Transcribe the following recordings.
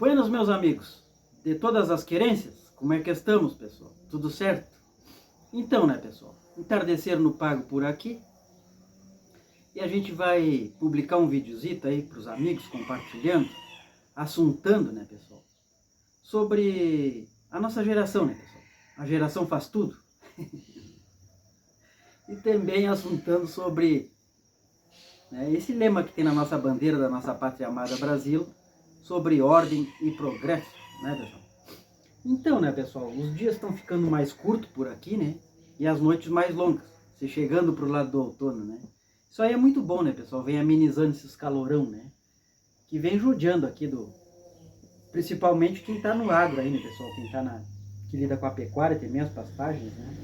Buenos, meus amigos, de todas as querências, como é que estamos, pessoal? Tudo certo? Então, né, pessoal, entardecer no pago por aqui, e a gente vai publicar um videozito aí para os amigos, compartilhando, assuntando, né, pessoal, sobre a nossa geração, né, pessoal? A geração faz tudo. E também assuntando sobre, né, esse lema que tem na nossa bandeira da nossa pátria amada Brasil, sobre ordem e progresso, né, pessoal? Então, né, pessoal, os dias estão ficando mais curtos por aqui, né, e as noites mais longas, se chegando pro lado do outono, né. Isso aí é muito bom, né, pessoal, vem amenizando esses calorão, né, que vem judiando aqui principalmente quem tá no agro aí, né, pessoal, quem tá que lida com a pecuária, tem minhas pastagens, né.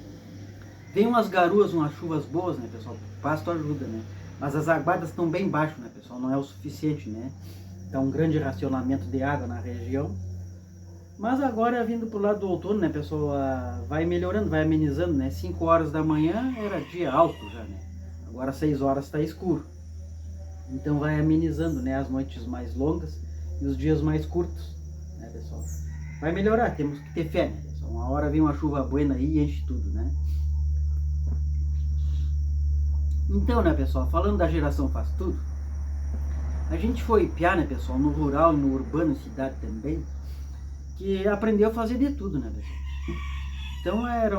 Vem umas garoas, umas chuvas boas, né, pessoal, o pasto ajuda, né, mas as aguadas estão bem baixo, né, pessoal, não é o suficiente, né. Tá um grande racionamento de água na região. Mas agora, vindo pro lado do outono, né, pessoal, vai melhorando, vai amenizando, né? 5 horas da manhã era dia alto já, né? Agora 6 horas está escuro. Então vai amenizando, né, as noites mais longas e os dias mais curtos, né, pessoal? Vai melhorar, temos que ter fé, né, pessoal? Uma hora vem uma chuva buena aí e enche tudo, né? Então, né, pessoal, falando da geração faz tudo, a gente foi piar, né, pessoal, no rural, no urbano, cidade também, que aprendeu a fazer de tudo, né, pessoal? Então era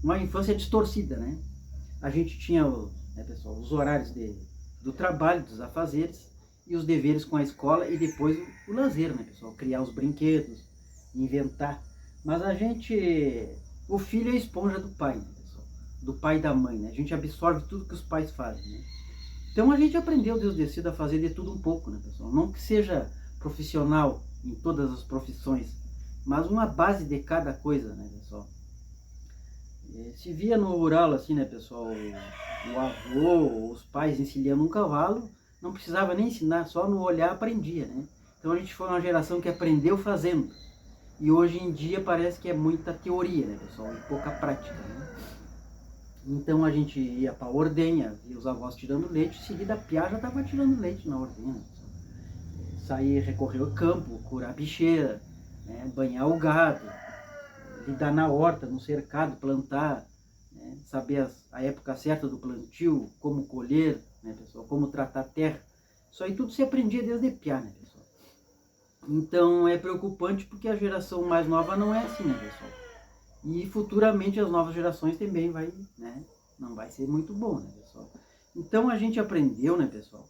uma infância distorcida, né? A gente tinha, né, pessoal, os horários do trabalho, dos afazeres, e os deveres com a escola, e depois o lazer, né, pessoal? Criar os brinquedos, inventar. Mas o filho é a esponja do pai, né, pessoal? Do pai e da mãe, né? A gente absorve tudo que os pais fazem, né? Então a gente aprendeu, Deus decida, a fazer de tudo um pouco, né, pessoal? Não que seja profissional em todas as profissões, mas uma base de cada coisa, né, pessoal? Se via no rural, assim, né, pessoal, o avô, os pais encilhando um cavalo, não precisava nem ensinar, só no olhar aprendia, né? Então a gente foi uma geração que aprendeu fazendo. E hoje em dia parece que é muita teoria, né, pessoal, e pouca prática, né? Então a gente ia para a ordenha, via os avós tirando leite, em seguida a piá já estava tirando leite na ordenha. Sair, recorrer ao campo, curar a bicheira, né, banhar o gado, lidar na horta, no cercado, plantar, né, saber a época certa do plantio, como colher, né, pessoal, como tratar a terra. Isso aí tudo se aprendia desde piá, né, pessoal? Então é preocupante porque a geração mais nova não é assim, né, pessoal? E futuramente as novas gerações também né, não vai ser muito bom, né, pessoal? Então a gente aprendeu, né, pessoal?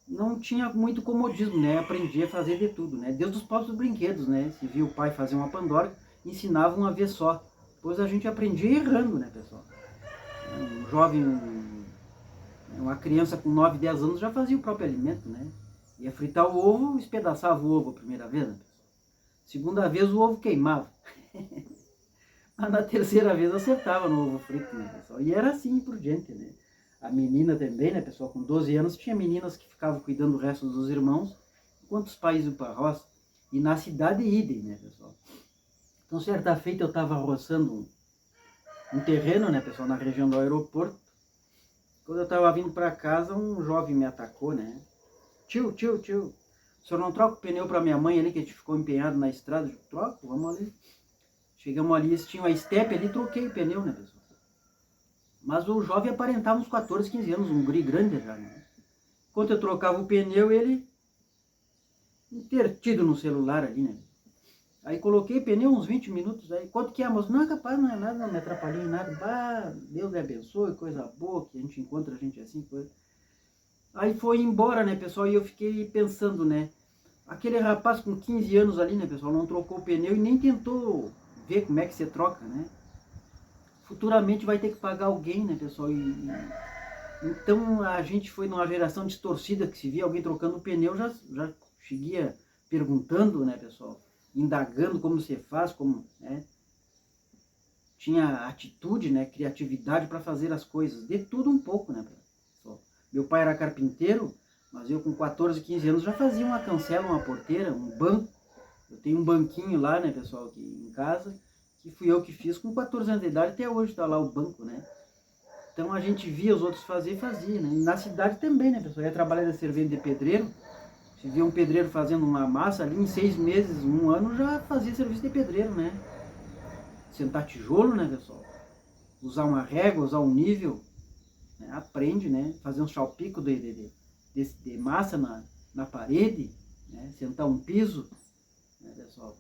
Não tinha muito comodismo, né? Aprendia a fazer de tudo, né? Desde os próprios brinquedos, né? Se via o pai fazer uma pandorga, ensinava uma vez só. Depois a gente aprendia errando, né, pessoal? Um jovem, uma criança com 9, 10 anos já fazia o próprio alimento, né? Ia fritar o ovo, espedaçava o ovo a primeira vez, né, pessoal? Segunda vez o ovo queimava. Mas na terceira vez acertava no ovo frito, né, pessoal? E era assim por diante, né? A menina também, né, pessoal, com 12 anos, tinha meninas que ficavam cuidando do resto dos irmãos, enquanto os pais iam para a roça. E na cidade, idem, né, pessoal? Então, certa feita, eu estava roçando um terreno, né, pessoal, na região do aeroporto. Quando eu estava vindo para casa, um jovem me atacou, né? Tio, o senhor não troca o pneu para minha mãe ali, que a gente ficou empenhado na estrada? Eu, troco, vamos ali. Chegamos ali, eles tinham a estepe ali, troquei o pneu, né, pessoal? Mas o jovem aparentava uns 14, 15 anos, um guri grande já, né? Enquanto eu trocava o pneu, ele intertido no celular ali, né? Aí coloquei pneu uns 20 minutos, aí quanto que é, moço? Não, capaz, não é nada, não me atrapalhou em nada. Bah, Deus lhe abençoe, coisa boa, que a gente encontra a gente assim, coisa. Aí foi embora, né, pessoal, e eu fiquei pensando, né? Aquele rapaz com 15 anos ali, né, pessoal, não trocou o pneu e nem tentou ver como é que você troca, né? Futuramente vai ter que pagar alguém, né, pessoal? Então a gente foi numa geração distorcida que se via alguém trocando o pneu, já seguia perguntando, né, pessoal? Indagando como você faz, como, né? Tinha atitude, né, criatividade para fazer as coisas, de tudo um pouco, né, pessoal? Meu pai era carpinteiro, mas eu com 14, 15 anos já fazia uma cancela, uma porteira, um banco. Eu tenho um banquinho lá, né, pessoal, aqui em casa, que fui eu que fiz com 14 anos de idade, até hoje está lá o banco, né? Então a gente via os outros fazer e fazia, né? E na cidade também, né, pessoal? Eu ia trabalhar de servente de pedreiro, Se vê um pedreiro fazendo uma massa ali, em 6 meses, 1 ano, já fazia serviço de pedreiro, né? Sentar tijolo, né, pessoal? Usar uma régua, usar um nível, né? Aprende, né? Fazer um salpico de massa na parede, né? Sentar um piso, né, pessoal?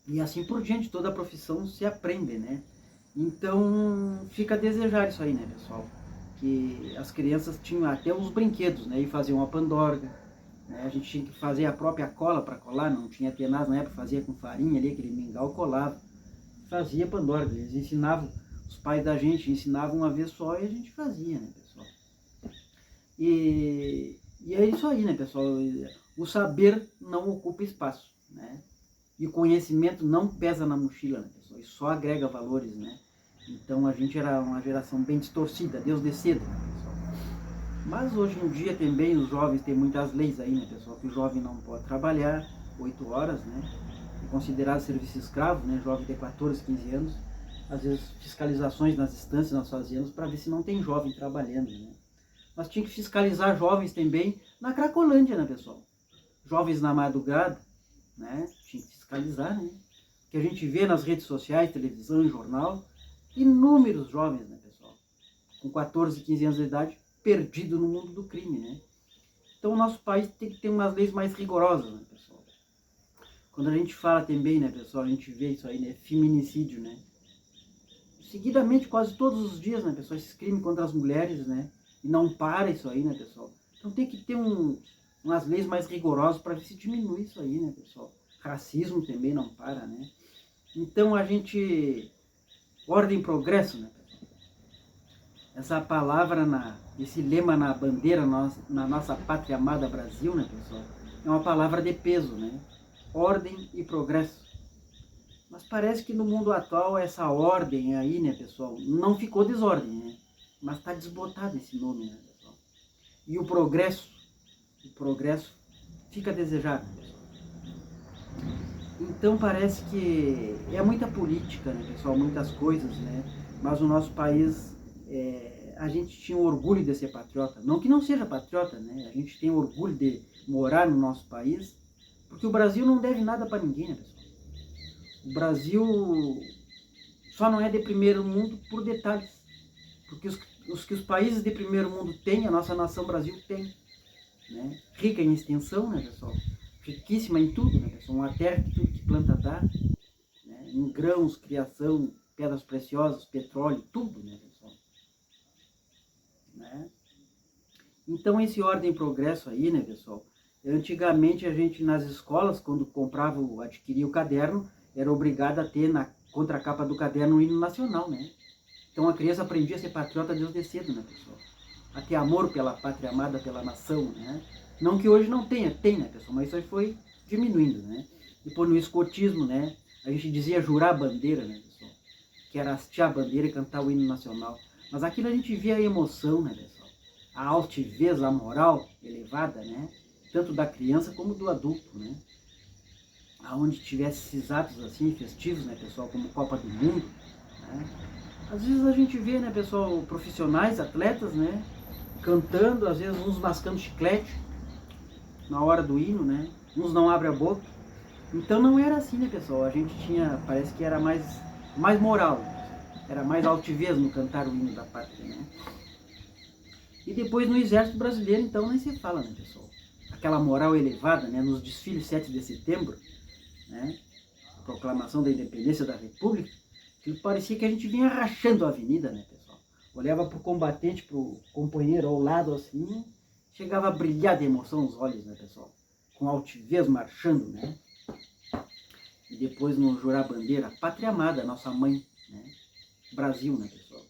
E assim por diante, toda a profissão se aprende, né? Então, fica a desejar isso aí, né, pessoal? Que as crianças tinham até os brinquedos, né? E faziam uma pandorga, né? A gente tinha que fazer a própria cola para colar, não tinha tenaz na época, fazia com farinha ali, aquele mingau colava. Fazia pandorga, eles ensinavam, os pais da gente ensinavam uma vez só e a gente fazia, né, pessoal? E é isso aí, né, pessoal? O saber não ocupa espaço, né? E o conhecimento não pesa na mochila, né, pessoal? E só agrega valores, né? Então a gente era uma geração bem distorcida, Deus de cedo, né, pessoal? Mas hoje em dia também os jovens têm muitas leis aí, né, pessoal? Que o jovem não pode trabalhar 8 horas, né? É considerado serviço escravo, né? Jovem de 14, 15 anos. Às vezes fiscalizações nas instâncias nós fazíamos para ver se não tem jovem trabalhando, né? Mas tinha que fiscalizar jovens também na Cracolândia, né, pessoal? Jovens na madrugada, né? Tinha que fiscalizar, né? Que a gente vê nas redes sociais, televisão, jornal, inúmeros jovens, né, pessoal? Com 14, 15 anos de idade, perdido no mundo do crime, né? Então o nosso país tem que ter umas leis mais rigorosas, né, pessoal? Quando a gente fala também, né, pessoal, a gente vê isso aí, né, feminicídio, né? Seguidamente, quase todos os dias, né, pessoal, esses crimes contra as mulheres, né? E não para isso aí, né, pessoal? Então tem que ter umas leis mais rigorosas para ver se diminui isso aí, né, pessoal? Racismo também não para, né? Então a gente... Ordem e progresso, né, pessoal? Essa palavra, esse lema na bandeira, na nossa pátria amada Brasil, né, pessoal? É uma palavra de peso, né? Ordem e progresso. Mas parece que no mundo atual essa ordem aí, né, pessoal, não ficou desordem, né? Mas está desbotado esse nome, né, pessoal? E o progresso fica a desejar, né, pessoal? Então parece que é muita política, né, pessoal, muitas coisas, né? Mas o nosso país, a gente tinha orgulho de ser patriota. Não que não seja patriota, né? A gente tem orgulho de morar no nosso país, porque o Brasil não deve nada para ninguém, né, pessoal? O Brasil só não é de primeiro mundo por detalhes. Porque os que os países de primeiro mundo têm, a nossa nação Brasil tem. Né? Rica em extensão, né, pessoal? Riquíssima em tudo, né, pessoal? Uma terra que tudo que planta dá. Né? Em grãos, criação, pedras preciosas, petróleo, tudo, né, pessoal? Né? Então esse ordem e progresso aí, né, pessoal? Antigamente a gente nas escolas, quando comprava, adquiria o caderno, era obrigado a ter na contracapa do caderno o hino nacional, né? Então a criança aprendia a ser patriota desde cedo, né, pessoal? A ter amor pela pátria amada, pela nação, né? Não que hoje não tenha, tem, né, pessoal? Mas isso aí foi diminuindo, né? Depois no escotismo, né? A gente dizia jurar a bandeira, né, pessoal? Que era hastear a bandeira e cantar o hino nacional. Mas aquilo a gente via a emoção, né, pessoal? A altivez, a moral elevada, né? Tanto da criança como do adulto, né? Aonde tivesse esses atos assim, festivos, né, pessoal? Como Copa do Mundo, né? Às vezes a gente vê, né, pessoal, profissionais, atletas, né, cantando, às vezes uns mascando chiclete na hora do hino, né, uns não abrem a boca. Então não era assim, né, pessoal, a gente tinha, parece que era mais moral, era mais altivez no cantar o hino da pátria, né. E depois no exército brasileiro, então, nem se fala, né, pessoal, aquela moral elevada, né, nos desfiles 7 de setembro, né, a proclamação da independência da república, que parecia que a gente vinha rachando a avenida, né, pessoal? Olhava pro combatente, pro companheiro ao lado assim, chegava a brilhar de emoção os olhos, né, pessoal? Com altivez marchando, né? E depois no jurar bandeira, pátria amada, nossa mãe, né? Brasil, né, pessoal?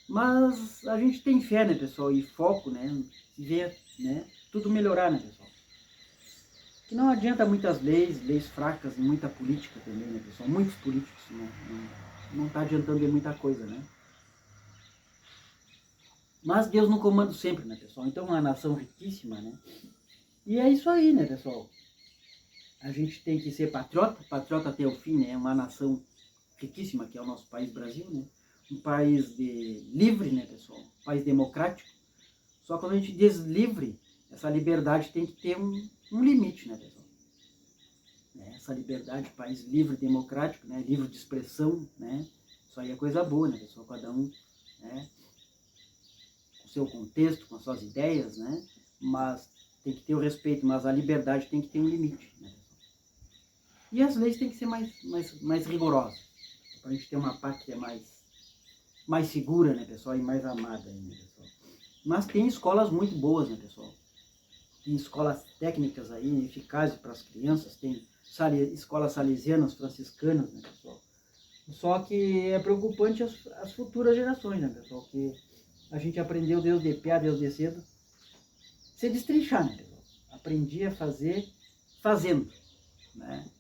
Mas a gente tem fé, né, pessoal? E foco, né? Ver, né? Tudo melhorar, né, pessoal? Que não adianta muitas leis fracas e muita política também, né, pessoal? Muitos políticos, né? Não está adiantando de muita coisa, né? Mas Deus no comando sempre, né, pessoal? Então é uma nação riquíssima, né? E é isso aí, né, pessoal? A gente tem que ser patriota até o fim, né? É uma nação riquíssima que é o nosso país Brasil, né? Um país livre, né, pessoal? Um país democrático. Só quando a gente diz livre, essa liberdade tem que ter um limite, né, pessoal? Essa liberdade, país livre, democrático, né, livre de expressão, né, isso aí é coisa boa, né, pessoal? Cada um, né, com o seu contexto, com as suas ideias, né, mas tem que ter o respeito, mas a liberdade tem que ter um limite, né, pessoal? E as leis têm que ser mais rigorosas, para a gente ter uma pátria mais segura, né, pessoal, e mais amada, né, pessoal? Mas tem escolas muito boas, né, pessoal? Tem escolas técnicas aí, eficazes para as crianças, tem escolas salesianas, franciscanas, né, pessoal? Só que é preocupante as futuras gerações, né, pessoal? Que a gente aprendeu desde piá, desde cedo, se destrinchar, né, pessoal? Aprendi a fazer fazendo, né?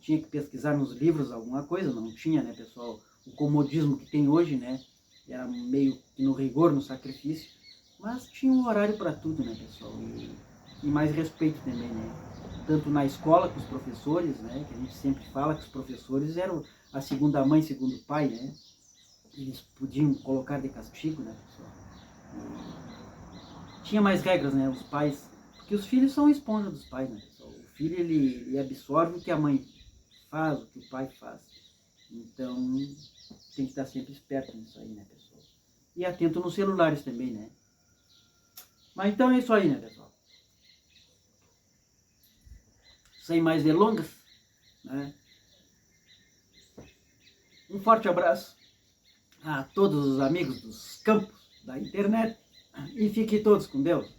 Tinha que pesquisar nos livros alguma coisa, não tinha, né, pessoal? O comodismo que tem hoje, né? Era meio que no rigor, no sacrifício, mas tinha um horário para tudo, né, pessoal? E mais respeito também, né? Tanto na escola com os professores, né? Que a gente sempre fala que os professores eram a segunda mãe, segundo pai, né? Eles podiam colocar de castigo, né, pessoal? E tinha mais regras, né? Os pais, porque os filhos são esponja dos pais, né, pessoal? O filho ele absorve o que a mãe faz, o que o pai faz. Então tem que estar sempre esperto nisso aí, né, pessoal? E atento nos celulares também, né? Mas então é isso aí, né, pessoal? Sem mais delongas, né? Um forte abraço a todos os amigos dos campos da internet e fiquem todos com Deus.